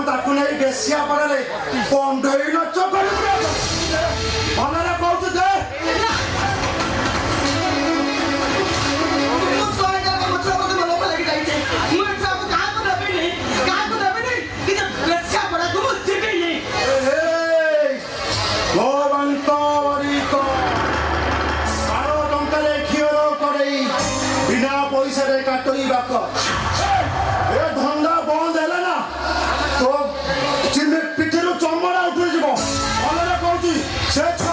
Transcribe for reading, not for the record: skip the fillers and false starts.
ताकू नहीं बेसिया पड़े कंडई नच कर भलरे कहू दे धंदा बंद है ना तो पिठर चमड़ा उठे भलरे कहूँ से